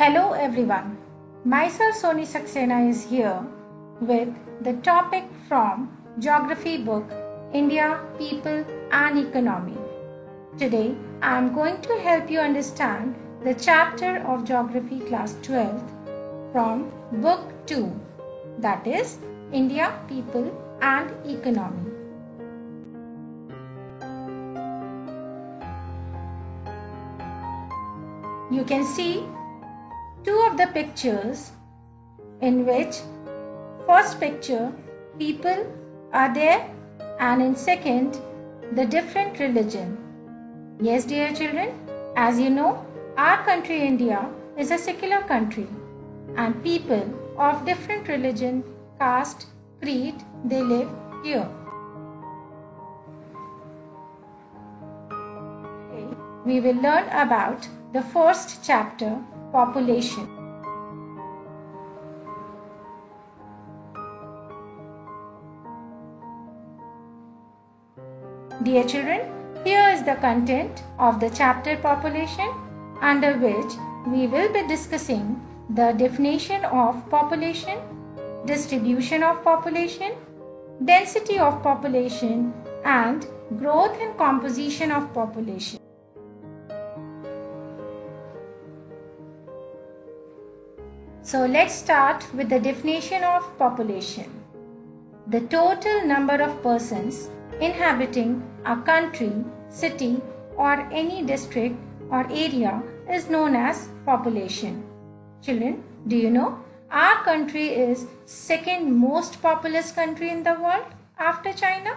Hello everyone, myself Soni Saxena is here with the topic from Geography book India, People and Economy. Today I am going to help you understand the chapter of Geography class 12th from book 2, that is India, People and Economy. You can see two of the pictures in which first picture people are there and in second the different religion. Yes dear children, as you know our country India is a secular country and people of different religion, caste, creed they live here. Today we will learn about the first chapter, population. Dear children, here is the content of the chapter population, under which we will be discussing the definition of population, distribution of population, density of population and growth and composition of population. So let's start with the definition of population. The total number of persons inhabiting a country, city or any district or area is known as population. Children, do you know our country is second most populous country in the world after China?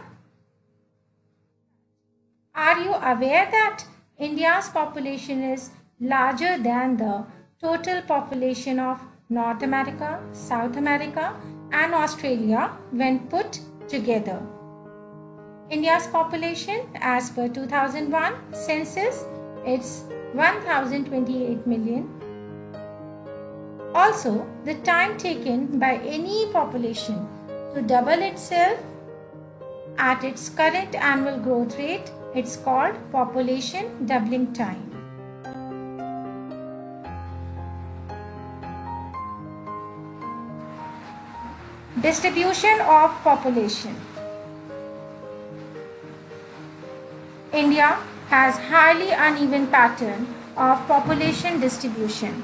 Are you aware that India's population is larger than the total population of North America, South America and Australia when put together? India's population as per 2001 census it's 1028 million. Also, the time taken by any population to double itself at its current annual growth rate, it's called population doubling time. Distribution of population. India has highly uneven pattern of population distribution.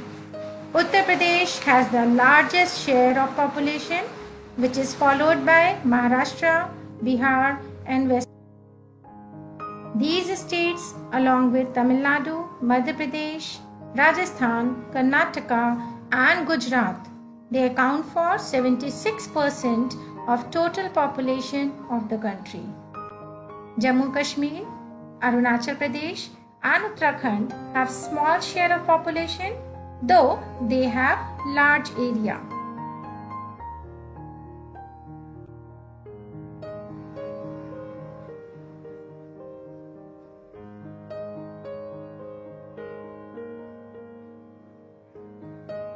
Uttar Pradesh has the largest share of population, which is followed by Maharashtra, Bihar and West. These states along with Tamil Nadu, Madhya Pradesh, Rajasthan, Karnataka and Gujarat, they account for 76% of total population of the country. Jammu Kashmir, Arunachal Pradesh and Uttarakhand have small share of population, though they have large area.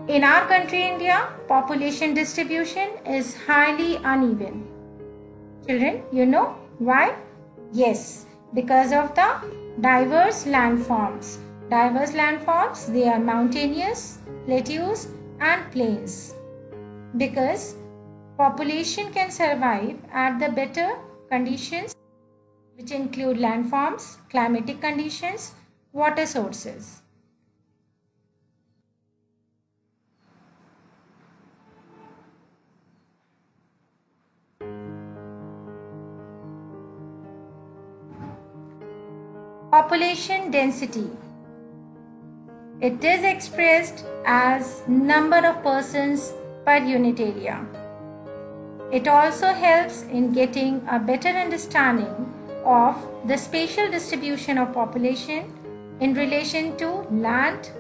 In our country India, population distribution is highly uneven. Children, you know why? Yes, because of the diverse landforms. Diverse landforms, they are mountainous, plateaus and plains. Because population can survive at the better conditions which include landforms, climatic conditions, water sources. Population density. It is expressed as number of persons per unit area. It also helps in getting a better understanding of the spatial distribution of population in relation to land.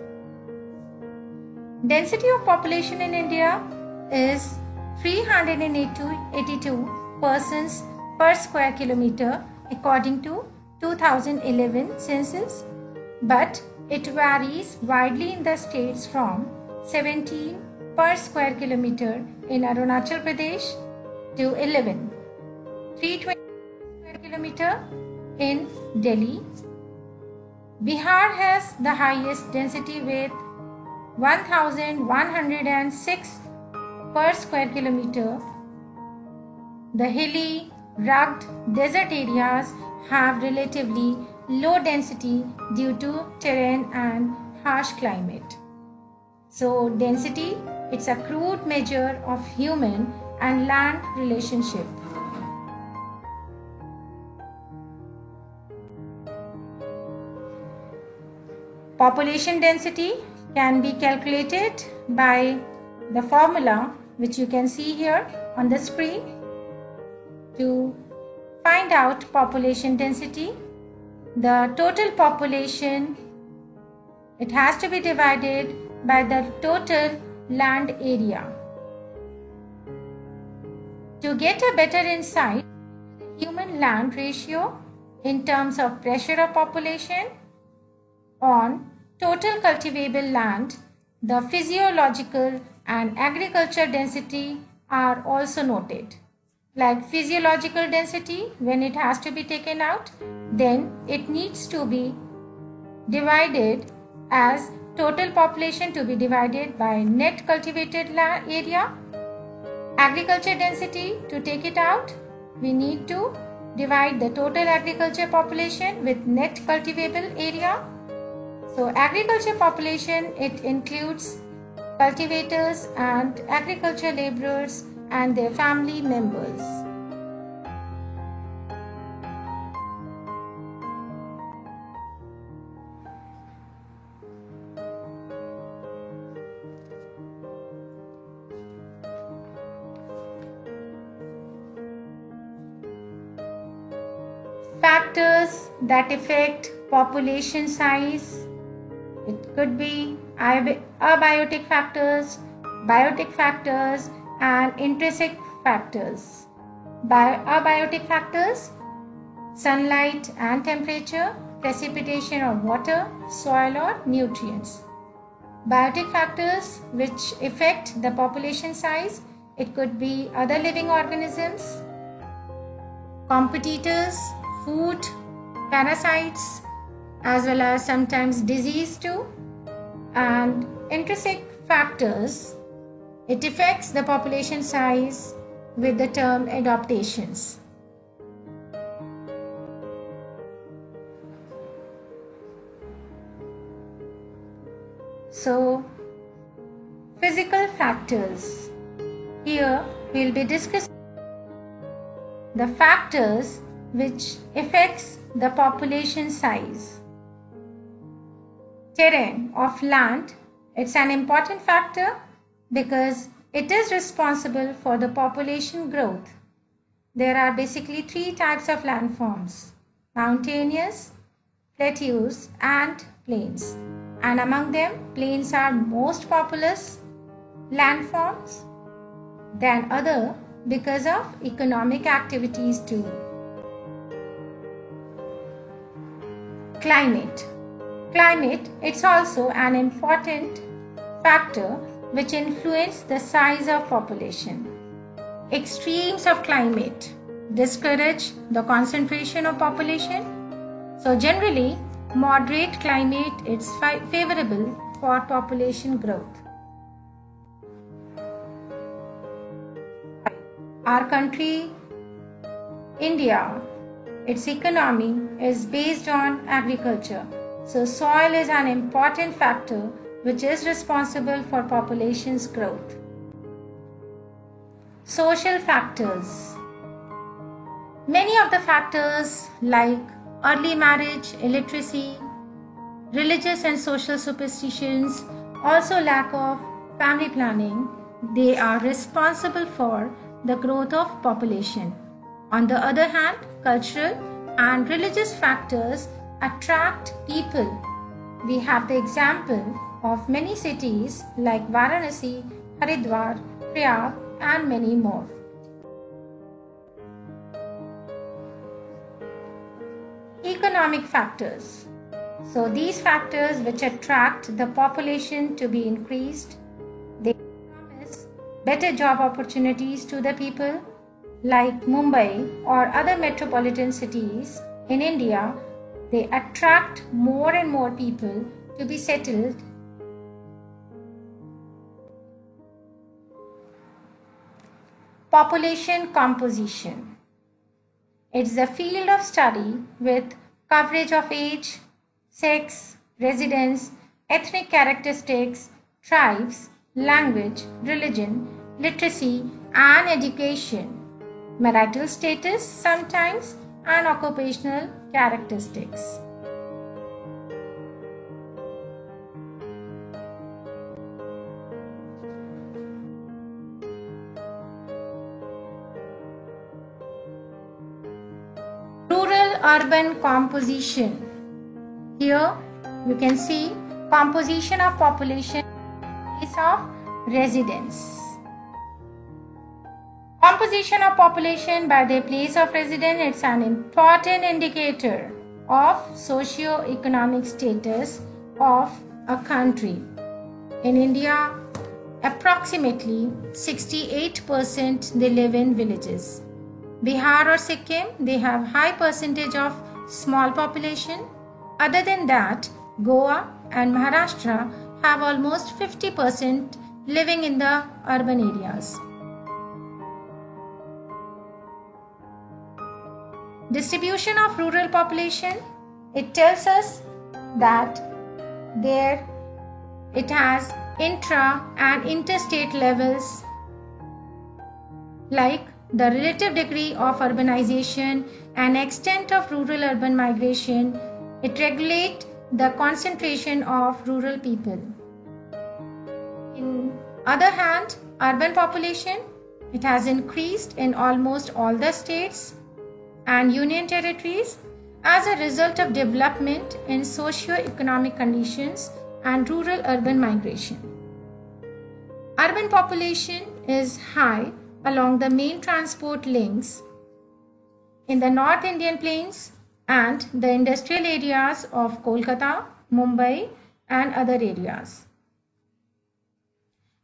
Density of population in India is 382 persons per square kilometer according to 2011 census, but it varies widely in the states from 17 per square kilometer in Arunachal Pradesh to 320 square kilometer in Delhi. Bihar has the highest density with 1106 per square kilometer. The hilly, rugged desert areas have relatively low density due to terrain and harsh climate. So density, it's a crude measure of human and land relationship. Population density can be calculated by the formula which you can see here on the screen. To find out population density, the total population, it has to be divided by the total land area. To get a better insight, human land ratio in terms of pressure of population on total cultivable land, the physiological and agriculture density are also noted. Like physiological density, when it has to be taken out, then it needs to be divided as total population to be divided by net cultivated land area. Agriculture density, to take it out, we need to divide the total agriculture population with net cultivable area. So agriculture population, it includes cultivators and agriculture laborers and their family members. Factors that affect population size. It could be abiotic factors, biotic factors, and intrinsic factors. Abiotic factors: sunlight and temperature, precipitation or water, soil or nutrients. Biotic factors which affect the population size, it could be other living organisms, competitors, food, parasites, as well as sometimes disease too. And intrinsic factors, it affects the population size with the term adaptations. So, physical factors. Here we will be discussing the factors which affects the population size. Terrain of land, it's an important factor because it is responsible for the population growth. There are basically three types of landforms: mountainous, plateaus and plains. And among them, plains are most populous landforms than other because of economic activities too. Climate. Climate, it's also an important factor which influence the size of population. Extremes of climate discourage the concentration of population. So generally, moderate climate is favorable for population growth. Our country, India, its economy is based on agriculture. So soil is an important factor which is responsible for population's growth. Social factors. Many of the factors like early marriage, illiteracy, religious and social superstitions, also lack of family planning, they are responsible for the growth of population. On the other hand, cultural and religious factors attract people. We have the example of many cities like Varanasi, Haridwar, Prayag, and many more. Economic factors. So these factors which attract the population to be increased, they promise better job opportunities to the people. Like Mumbai or other metropolitan cities in India, they attract more and more people to be settled population composition. It's the field of study with coverage of age, sex, residence, ethnic characteristics, tribes, language, religion, literacy, and education, marital status sometimes, and occupational characteristics. Rural-urban composition. Here you can see composition of population place of residence. Composition of population by their place of residence is an important indicator of socio-economic status of a country. In India, approximately 68% they live in villages. Bihar or Sikkim, they have high percentage of small population. Other than that, Goa and Maharashtra have almost 50% living in the urban areas. Distribution of rural population, it tells us that it has intra and interstate levels, like the relative degree of urbanization and extent of rural-urban migration. It regulates the concentration of rural people. In other hand, urban population, it has increased in almost all the states and union territories as a result of development in socio-economic conditions and rural-urban migration. Urban population is high along the main transport links in the North Indian plains and the industrial areas of Kolkata, Mumbai, and other areas.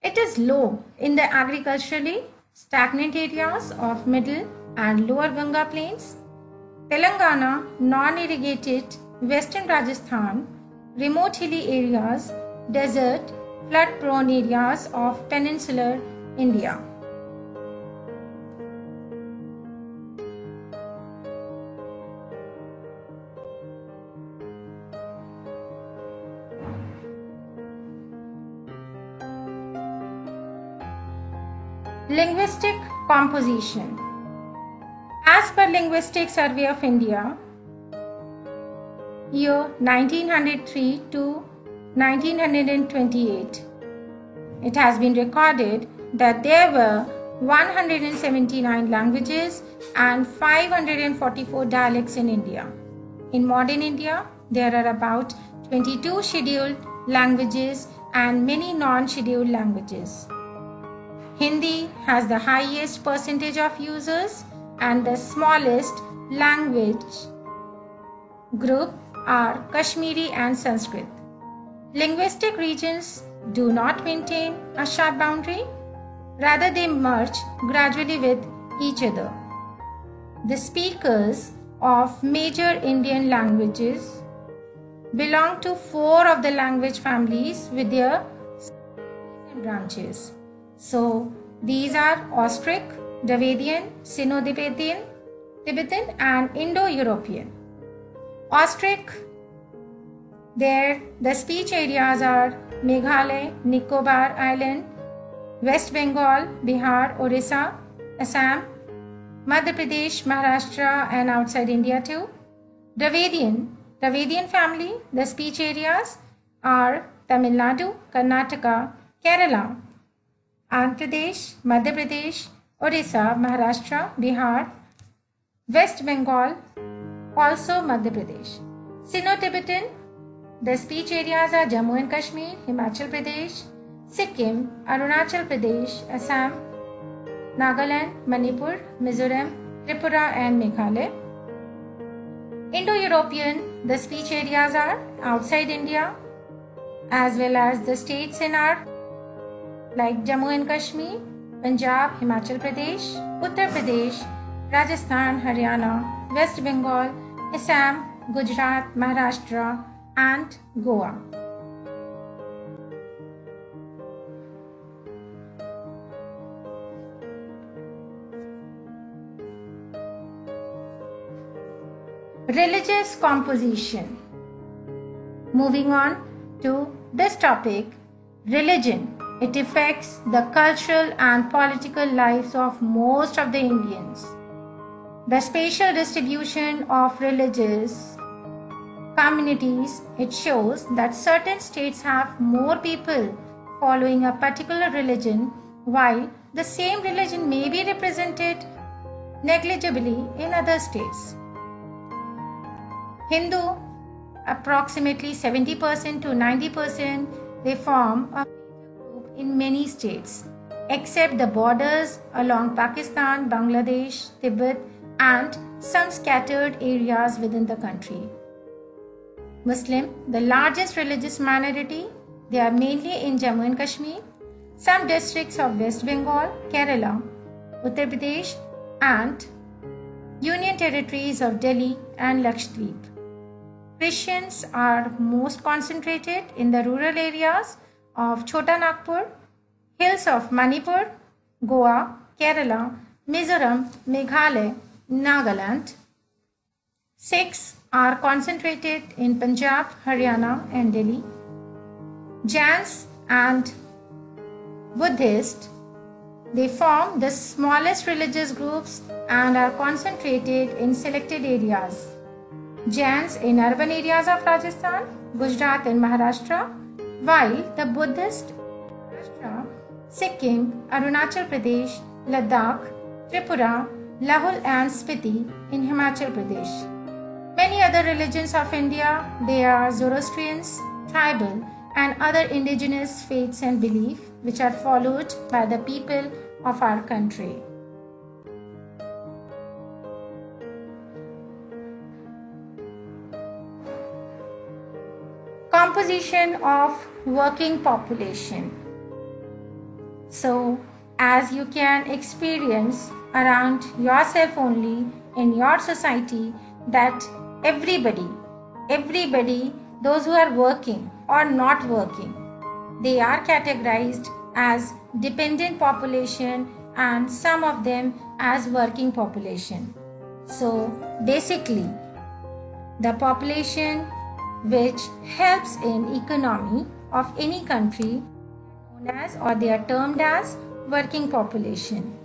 It is low in the agriculturally stagnant areas of middle and lower Ganga plains, Telangana, non-irrigated western Rajasthan, remote hilly areas, desert, flood-prone areas of peninsular India. Linguistic composition. As per Linguistic Survey of India, year 1903 to 1928, it has been recorded that there were 179 languages and 544 dialects in India. In modern India, there are about 22 scheduled languages and many non-scheduled languages. Hindi has the highest percentage of users and the smallest language group are Kashmiri and Sanskrit. Linguistic regions do not maintain a sharp boundary, rather they merge gradually with each other. The speakers of major Indian languages belong to 4 of the language families with their branches. So these are Austric, Dravidian, Sino-Tibetan, and Indo-European. Austric, there the speech areas are Meghalaya, Nicobar Island, West Bengal, Bihar, Orissa, Assam, Madhya Pradesh, Maharashtra, and outside India too. Dravidian family, the speech areas are Tamil Nadu, Karnataka, Kerala, Andhra Pradesh, Madhya Pradesh, Orissa, Maharashtra, Bihar, West Bengal, also Madhya Pradesh. Sino-Tibetan, the speech areas are Jammu and Kashmir, Himachal Pradesh, Sikkim, Arunachal Pradesh, Assam, Nagaland, Manipur, Mizoram, Tripura, and Meghalaya. Indo-European, the speech areas are outside India, as well as the states in our like Jammu and Kashmir, Punjab, Himachal Pradesh, Uttar Pradesh, Rajasthan, Haryana, West Bengal, Assam, Gujarat, Maharashtra, and Goa. Religious composition. Moving on to this topic, religion. It affects the cultural and political lives of most of the Indians. The spatial distribution of religious communities, it shows that certain states have more people following a particular religion, while the same religion may be represented negligibly in other states. Hindu, approximately 70% to 90%, they form a group in many states, except the borders along Pakistan, Bangladesh, Tibet, and some scattered areas within the country. Muslim, the largest religious minority, they are mainly in Jammu and Kashmir, some districts of West Bengal, Kerala, Uttar Pradesh, and Union territories of Delhi and Lakshadweep. Christians are most concentrated in the rural areas of Chota Nagpur, hills of Manipur, Goa, Kerala, Mizoram, Meghalaya, Nagaland. Sikhs are concentrated in Punjab, Haryana, and Delhi. Jains and Buddhists, they form the smallest religious groups and are concentrated in selected areas. Jains in urban areas of Rajasthan, Gujarat and Maharashtra, while the Buddhists in Maharashtra, Sikkim, Arunachal Pradesh, Ladakh, Tripura, Lahul and Spiti in Himachal Pradesh. Many other religions of India, they are Zoroastrians, tribal and other indigenous faiths and beliefs which are followed by the people of our country. Composition of working population. So, as you can experience around yourself only in your society, that everybody, those who are working or not working, they are categorized as dependent population and some of them as working population. So basically, the population which helps in economy of any country known as, or they are termed as, working population.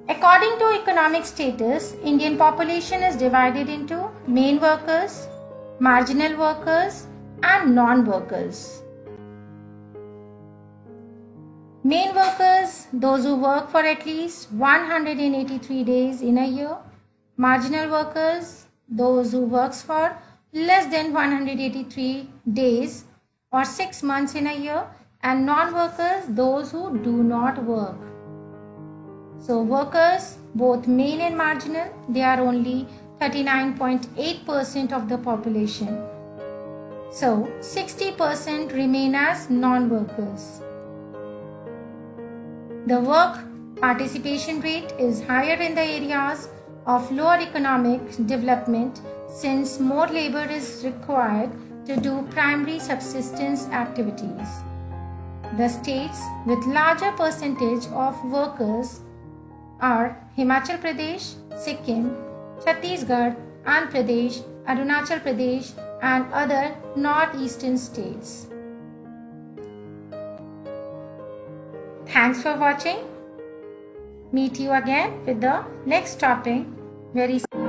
According to economic status, Indian population is divided into main workers, marginal workers, and non-workers. Main workers, those who work for at least 183 days in a year. Marginal workers, those who work for less than 183 days or 6 months in a year. And non-workers, those who do not work. So workers, both main and marginal, they are only 39.8% of the population. So 60% remain as non-workers. The work participation rate is higher in the areas of lower economic development since more labor is required to do primary subsistence activities. The states with larger percentage of workers are Himachal Pradesh, Sikkim, Chhattisgarh, Andhra Pradesh, Arunachal Pradesh, and other northeastern states. Thanks for watching. Meet you again with the next topic very soon.